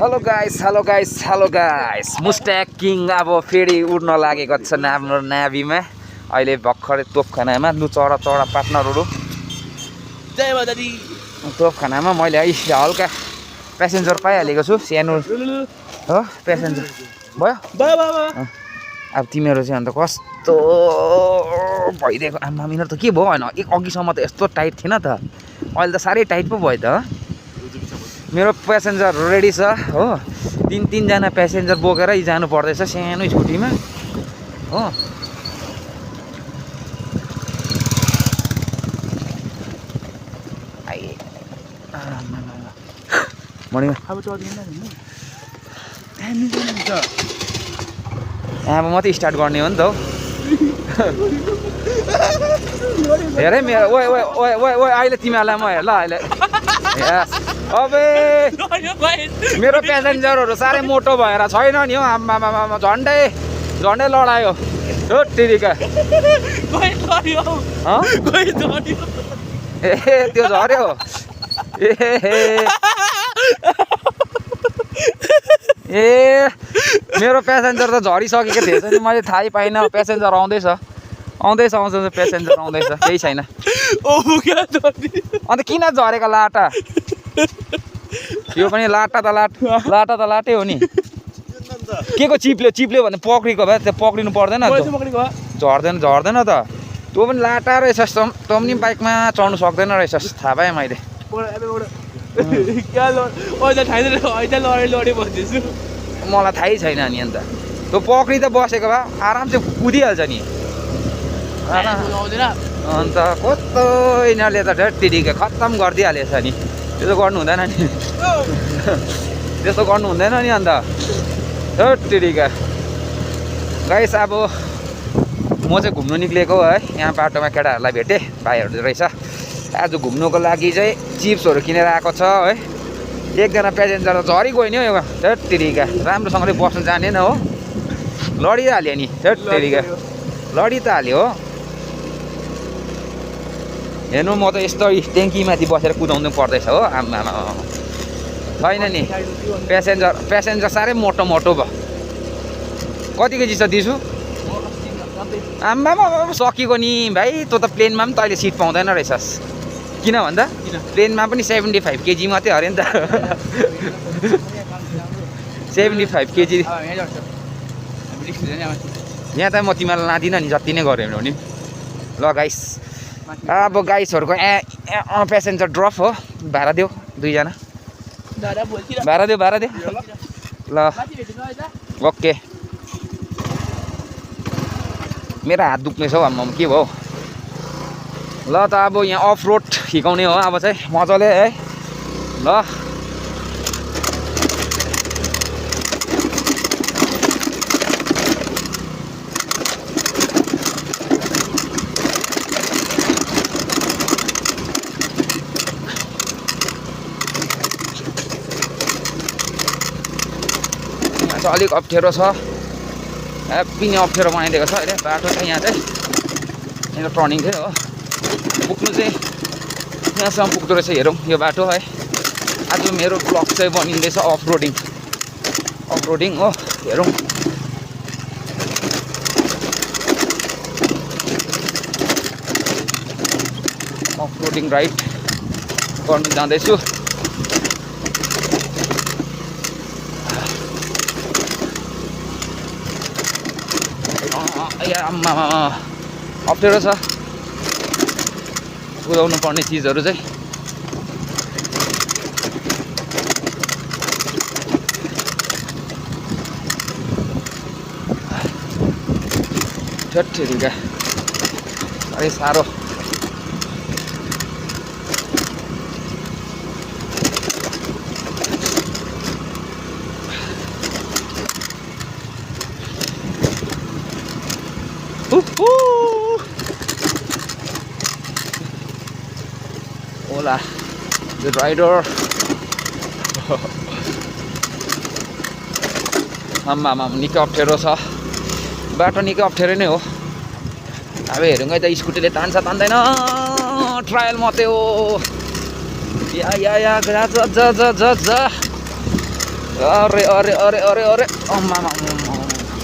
Hello guys मुस्ट्याक king अब फेरि उड्न लागेको छ हाम्रो नाभीमा अहिले भर्खरै तोपखानामा लु चढा पार्टनरहरू जय माता दी तोपखानामा मैले है हल्का प्यासेन्जर पाइहालेको छु सानो हो प्यासेन्जर भयो अब तिमीहरू चाहिँ अन्त कस्तो भइदिएको आमा मिनर त के भयो होइन अघिसम्म त यस्तो टाइट थिएन त अहिले त साह्रै टाइट पो भयो त मेरो प्यासेन्जर रेडी छ हो तीनजना प्यासेन्जर बोकेरै जानु पर्दैछ सानो स्कुटीमा हो मर्निङ अब मात्रै स्टार्ट गर्ने हो नि त हौ हेरै मेरो ओए ओए ओए ओए ओए अहिले तिमीहरूलाई म हेर ल अहिले अबे मेरो प्यासेन्जरहरू साह्रै मोटो भएर छैन नि हौ आम्मामा झन्डै लडायो हो टिरिका ए त्यो झऱ्यो ए मेरो प्यासेन्जर त झरिसकेको थिएछ नि मैले थाहै पाइनँ प्यासेन्जर आउँदैछ प्यासेन्जर आउँदैछ केही छैन अन्त किन झरेको लाटा यो पनि लाटा त लाटै हो नि के को चिप्ल्यो भने पक्रिएको भए त्यो पक्रिनु पर्दैन झर्दैन त तँ पनि लाटा रहेछस् तँ पनि बाइकमा चढ्नु सक्दैन रहेछस् थाहा पाएँ मैले मलाई थाहै छैन नि अन्त तँ पक्रि त बसेको भए आराम चाहिँ कुदिहाल्छ नि अन्त कस्तो यिनीहरूले त ढेट्टिडिके खत्तम गरिदिइहालेछ नि त्यसो गर्नु हुँदैन नि त्यस्तो गर्नु हुँदैन नि अन्त ढेट्टिडिका गाइस अब म चाहिँ घुम्नु निक्लेको है यहाँ बाटोमा केटाहरूलाई भेटेँ भाइहरू रहेछ आज घुम्नुको लागि चाहिँ चिप्सहरू किनेर आएको छ है एकजना प्यासेन्जर त झरी गयो नि हौ ढेट्टिडिका राम्रोसँगले बस्नु जानेन हो लडिहाल्यो नि ढेट्टिडिका लडी त हाल्यो हो हेर्नु म त यस्तो ट्याङ्कीमाथि बसेर कुदाउनु पर्दैछ हो आम्मा छैन नि प्यासेन्जर साह्रै मोटो भयो कति केजी छ दिसु आम्मामा सकिएको नि भाइ तँ त प्लेनमा पनि तैँले सिट पाउँदैन रहेछस् किन भन्दा प्लेनमा पनि 75 केजी मात्रै अरे नि त 75 केजी यहाँ त म तिमीलाई लाँदिनँ नि जति नै गऱ्यो भने ल गाइस अब गाइसहरूको प्यासेन्जर ड्रप हो भाडा देऊ दुईजना भाडा देऊ ल ओके मेरो हात दुख्ने छ हौ आम्मा के भयो ल त अब यहाँ अफ रोड हिकाउने हो अब चाहिँ मजाले है ल अलिक अप्ठ्यारो छ हेप्पी नै अप्ठ्यारो बनाइदिएको छ अहिले बाटो चाहिँ यहाँ चाहिँ यहाँ टर्निङ थियो हो पुग्नु चाहिँ यहाँसम्म पुग्दो रहेछ हेरौँ यो बाटो है आज मेरो ब्लग चाहिँ बनिँदैछ अफ रोडिङ हो हेरौँ अफ रोडिङ राइड गर्नु जाँदैछु आम्मा अप्ठ्यारो छ कुदाउनु पर्ने चिजहरू चाहिँ ठेट्ठेरिका साह्रै साह्रो Hola, the rider. आम्मा निकै अप्ठ्यारो छ बाटो निकै अप्ठ्यारो नै हो अब हेरौँ है त स्कुटीले तान्छ तान्दैन ट्रायल मात्रै हो या जा अरे अरे अरे अरे अरे अम्मामा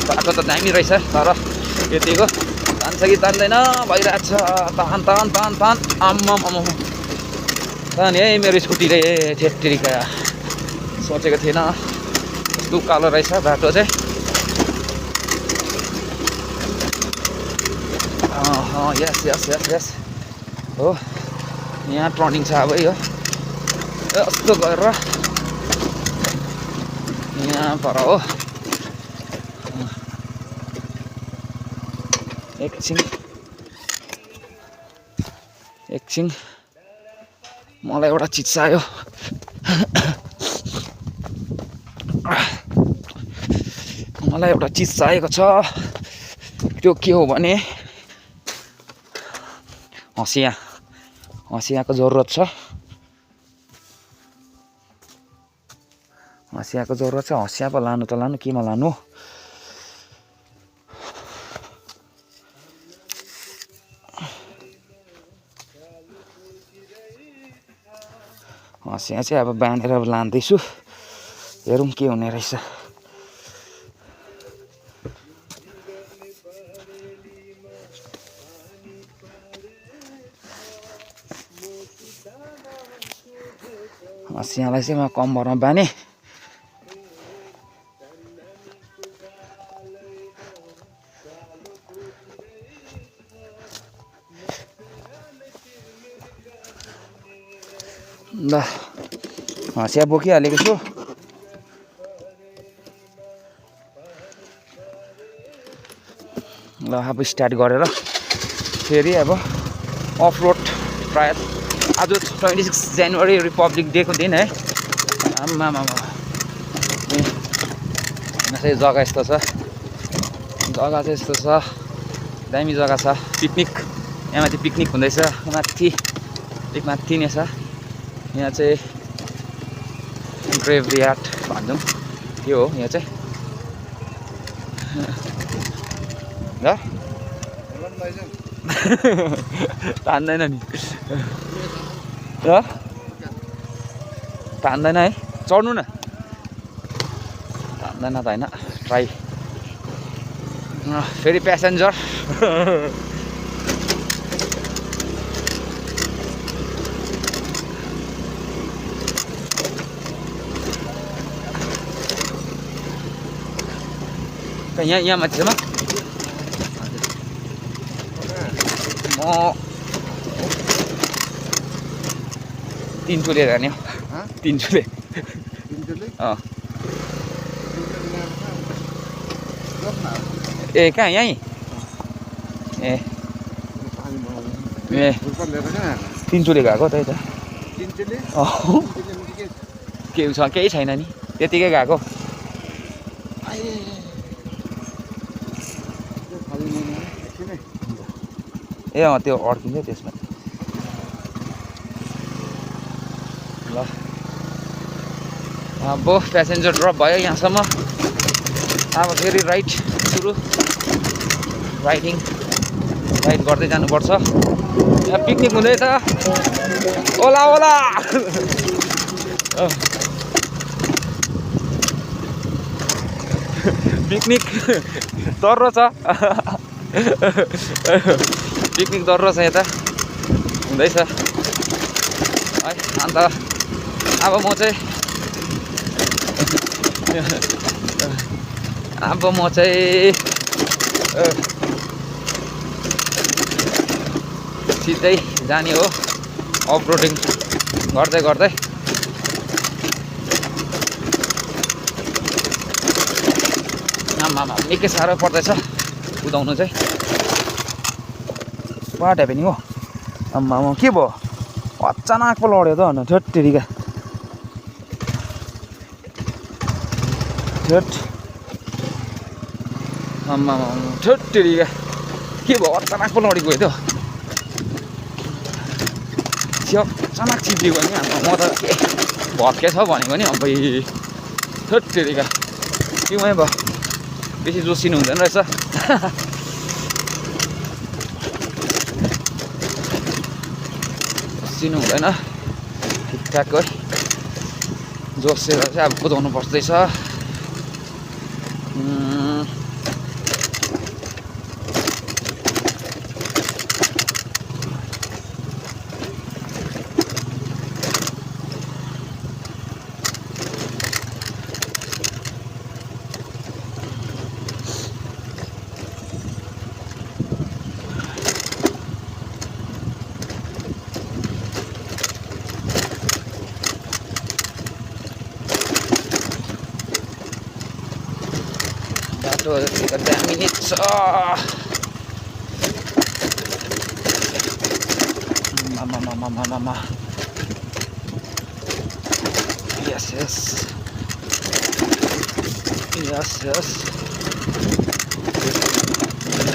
बाटो त दामी रहेछ तर यतिको तान्छ कि तान्दैन भइरहेछ तान तान तान तान आम्मामा तान है मेरो स्कुटीले छेत्रीका सोचेको थिएन कस्तो कालो रहेछ बाटो चाहिँ यस यस यस यस हो यहाँ टर्निङ छ अब यो यस्तो गरेर यहाँ पर हो एकछिन मलाई एउटा चिज चाहियो मलाई एउटा चिज चाहिएको छ त्यो के हो भने हँसियाको जरुरत छ हँसिया पो लानु त लानु केमा लानु हँसिया चाहिँ अब बाँधेर लाँदैछु हेरौँ के हुने रहेछ हँसियालाई चाहिँ म कम्मरमा बाँधेँ ल हँसिया बोकिहालेको छु ल अब स्टार्ट गरेर फेरि अब अफ रोड ट्रायल आज 26 जनवरी रिपब्लिक डेको दिन है आम्मामा चाहिँ जग्गा यस्तो छ जग्गा चाहिँ यस्तो छ दामी जग्गा छ पिकनिक यहाँ माथि पिकनिक हुँदैछ माथि एक माथि नै छ यहाँ चाहिँ ग्रेभयार्ड भन्छौँ यो हो यहाँ चाहिँ ल तान्दैन नि ल तान्दैन है चढ्नु न तान्दैन त होइन ट्राई फेरि प्यासेन्जर यहाँ मान्छेमा म तिनचुले जाने हो तिनचुले ए कहाँ यहीँ ए तिनचुले गएको त्यही त के छ केही छैन नि त्यतिकै गएको ए त्यो अड्किन्छ त्यसमा ल अब प्यासेन्जर ड्रप भयो यहाँसम्म अब फेरि राइड सुरु राइड गर्दै जानुपर्छ यहाँ पिकनिक हुँदैछ ओला ओला पिकनिक दर्रो छ पिकनिक दर्रो छ यता हुँदैछ है अन्त अब म चाहिँ सिधै जाने हो अफ रोडिङ गर्दै गर्दै आमामा निकै साह्रो पर्दैछ कुदाउनु चाहिँ वाट ह्यापेनिङ हो आमामा के भयो अचानक पो लड्यो त अन्त ठेट्टेरीका आमामा ठेट्टेरीका के भयो अचानक पो लडी गयो त अचानक चिप्लियो नि म त के भत्के छ भनेको नि अब ठेट्टेरीका के मै भयो बेसी जोसिनु हुँदैन रहेछ जोसिनु हुँदैन ठिकठाक है जोसेर चाहिँ अब कुदाउनु पर्दैछ। बाटो दामी नै छ। Yes, yes. Yes, yes.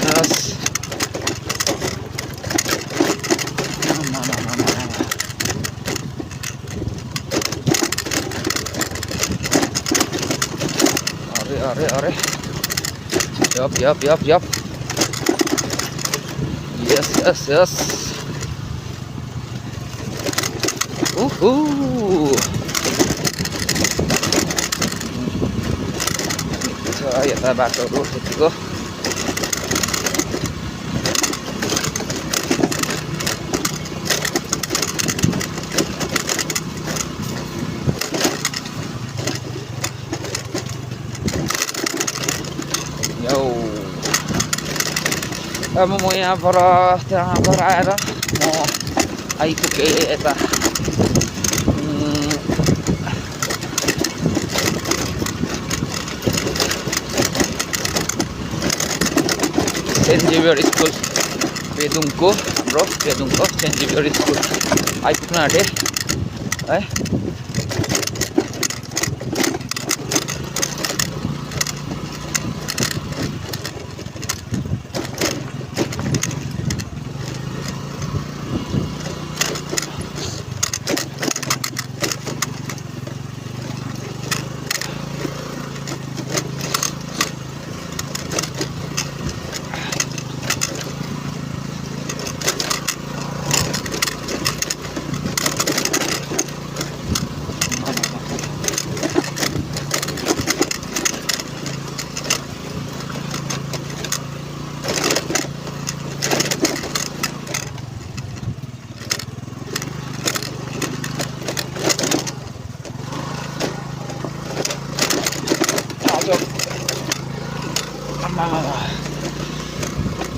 Yes. Are. Yup. Yes. यता बाटोहरू त्यतिको अब म त्यहाँबाट आएर म आइपुगेँ यता सेन्ट जेभियर स्कुल पेदुङको हाम्रो पेदुङको सेन्ट जेभियर स्कुल आइपुग्न आँटेँ है।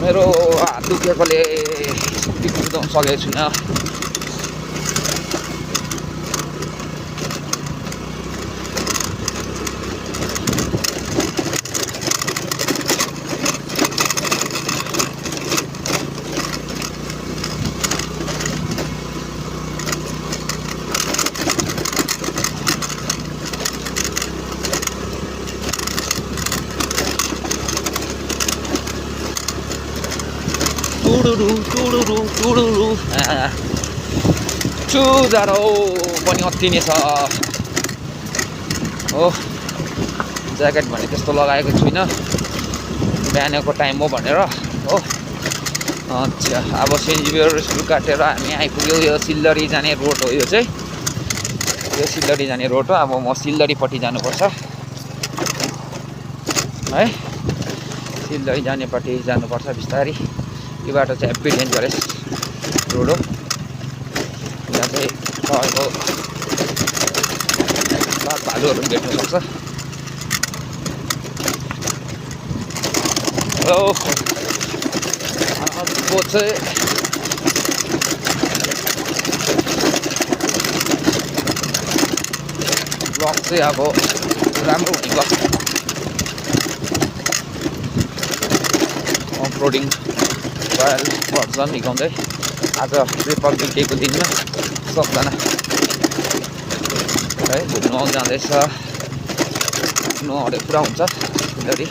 मेरो हात दुखेकोले स्कुटी कुदाउन सकेको छुइनँ। चुजारो पनि अति नै छ हो। ज्याकेट भने त्यस्तो लगाएको छुइनँ, बिहानको टाइम हो भनेर हो। अच्छा, अब सेन्ट जेभियर स्कुल काटेर हामी आइपुग्यो। यो सिल्लरी जाने रोड हो, यो चाहिँ यो सिल्लरी जाने रोड हो। अब म सिल्लरीपट्टि जानुपर्छ है, सिल्लरी जानेपट्टि जानुपर्छ बिस्तारै। यो बाटो चाहिँ हेप्पी डेन्जरस रोड हो। यहाँ चाहिँ तपाईँको बाघ भालुहरू पनि भेट्न सक्छ। अर्को चाहिँ ब्लग चाहिँ अब राम्रो हुनेको अपलोडिङ ट्रायल भर्जन हिँडाउँदै आज रिपब्लिक डेको दिनमा सबजना है घुम्नु आउनु जाँदैछ। घुम्नुहरू पुरा हुन्छ सिल्लरी।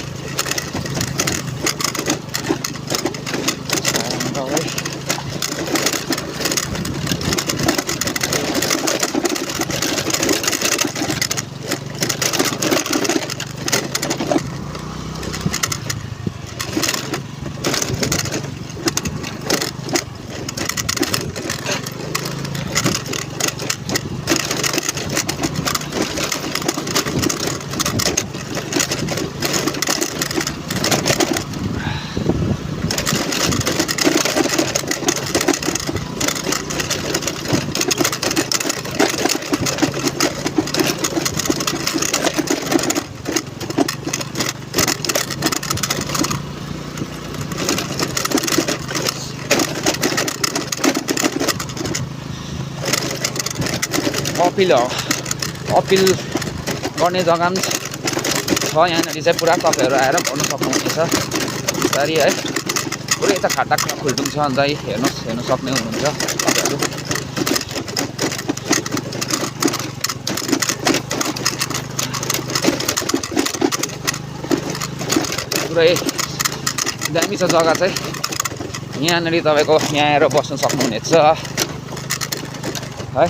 अपिल गर्ने जग्गा पनि छ यहाँनिर चाहिँ पुरा तपाईँहरू आएर गर्नु सक्नुहुनेछ बिस्तारी है पुरै यता खाटा खुल्टुङ छ अन्त हेर्नु सक्ने हुनुहुन्छ तपाईँहरू पुरै दामी छ जग्गा चाहिँ यहाँनिर तपाईँको यहाँ आएर बस्नु सक्नुहुनेछ है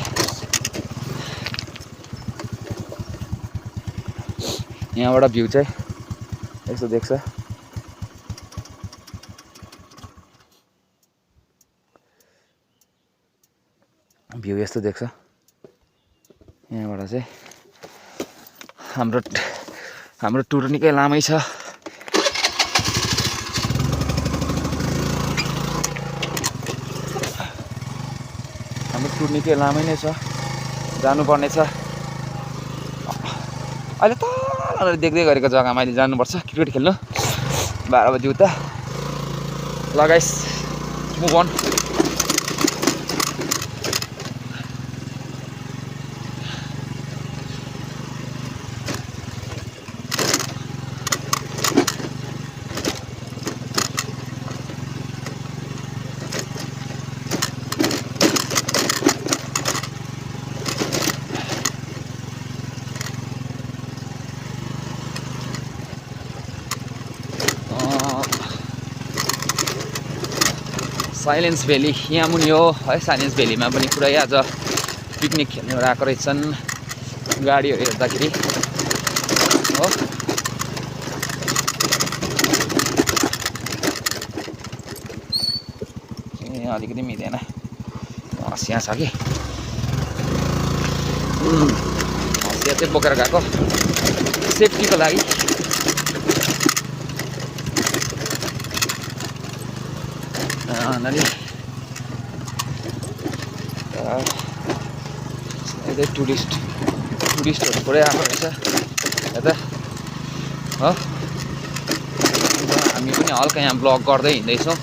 यहाँबाट भ्यू चाहिँ यस्तो देख्छ भ्यू यस्तो देख्छ यहाँबाट चाहिँ हाम्रो टुर निकै लामै छ निकै लामै नै छ जानुपर्ने छ अहिले तल देख्दै गरेको जग्गामा अहिले जानुपर्छ क्रिकेट खेल्नु 12 बजी उता ल गाइस मुभ अन साइलेन्स भ्याली यहाँ मुनि हो है साइलेन्स भ्यालीमा पनि पुरै आज पिकनिक खेल्नेहरू आएको रहेछन् गाडीहरू हेर्दाखेरि हो ए अलिकति मिलेन हँसिया छ कि हँसिया चाहिँ बोकेर गएको सेफ्टीको लागि यतै टुरिस्टहरू पुरै आएको रहेछ यता हो हामी पनि हल्का यहाँ ब्लग गर्दै हिँड्दैछौँ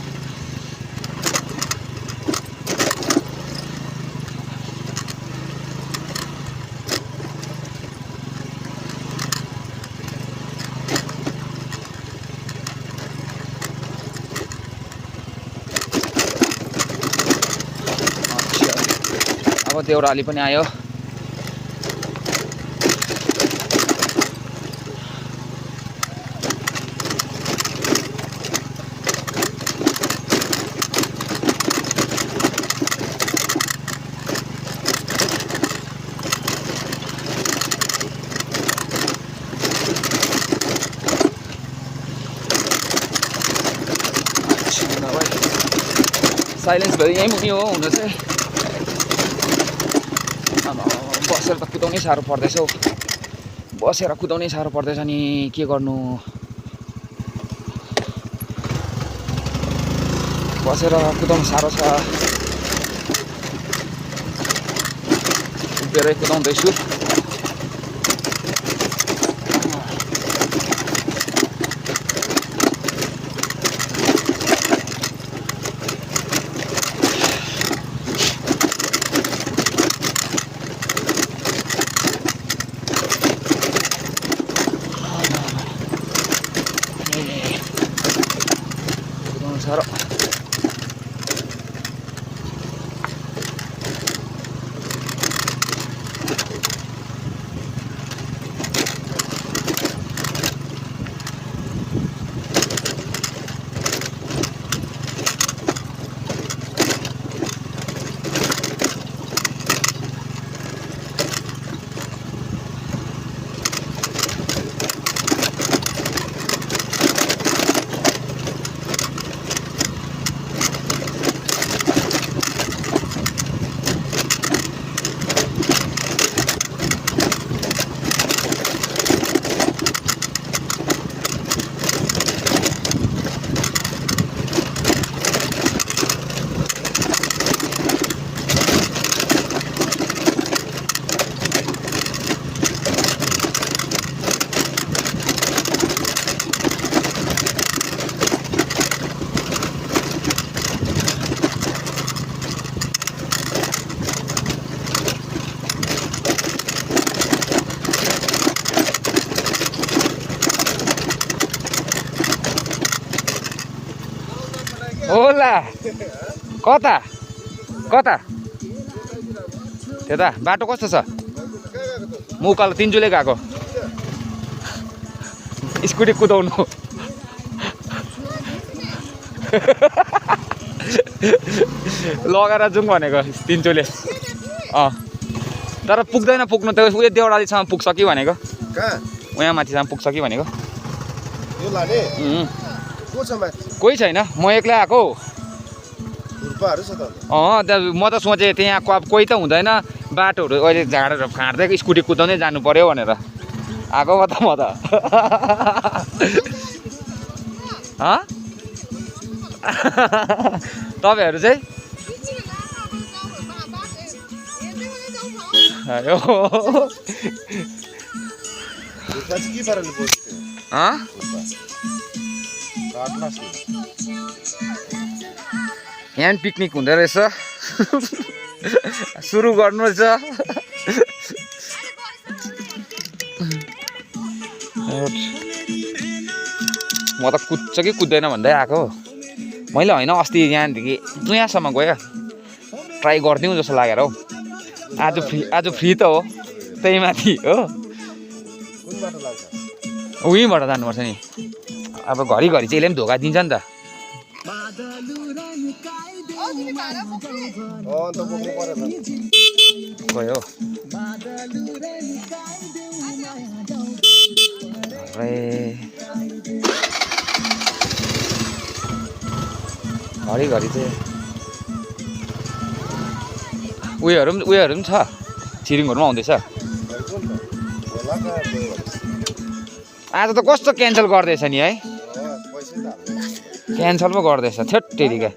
अब देउराली पनि आयो साइलेन्स भयो यहीँ मुनि हो हुन चाहिँ बसेर त कुदाउनै साह्रो पर्दैछ हौ बसेर कुदाउनै साह्रो पर्दैछ नि के गर्नु बसेर कुदाउनु साह्रो छ उभिएरै कुदाउँदैछु साह्रो कता कता त्यता बाटो कस्तो छ म उकालो तिनचुले गएको स्कुटी कुदाउनु लगेर जाउँ भनेको तिनचुले तर पुग्दैन पुग्नु त उयो देउरालीसम्म पुग्छ कि भनेको उहाँ माथिसम्म पुग्छ कि भनेको कोही छैन म एक्लै आएको म त सोचेँ त्यहाँ कोही त हुँदैन बाटोहरू अहिले झाडहरू फाँड्दै स्कुटी कुदाउँदै जानु पर्यो भनेर आएको म त तपाईँहरू चाहिँ यहाँ पिकनिक हुँदो रहेछ सुरु गर्नु रहेछ म त कुद्छ कि कुद्दैन भन्दै आएको मैले होइन अस्ति यहाँदेखि यहाँसम्म गयो ट्राई गरिदिउँ जस्तो लागेर हौ आज फ्री त हो त्यही माथि हो उहीँबाट जानुपर्छ नि अब घरिघरि चाहिँ यसले पनि धोका दिन्छ नि त गयो घरिघरि चाहिँ उयोहरू पनि छ छिरिङहरू पनि आउँदैछ आज त कस्तो क्यान्सल गर्दैछ नि है क्यान्सल पो गर्दैछ थेट तेरिका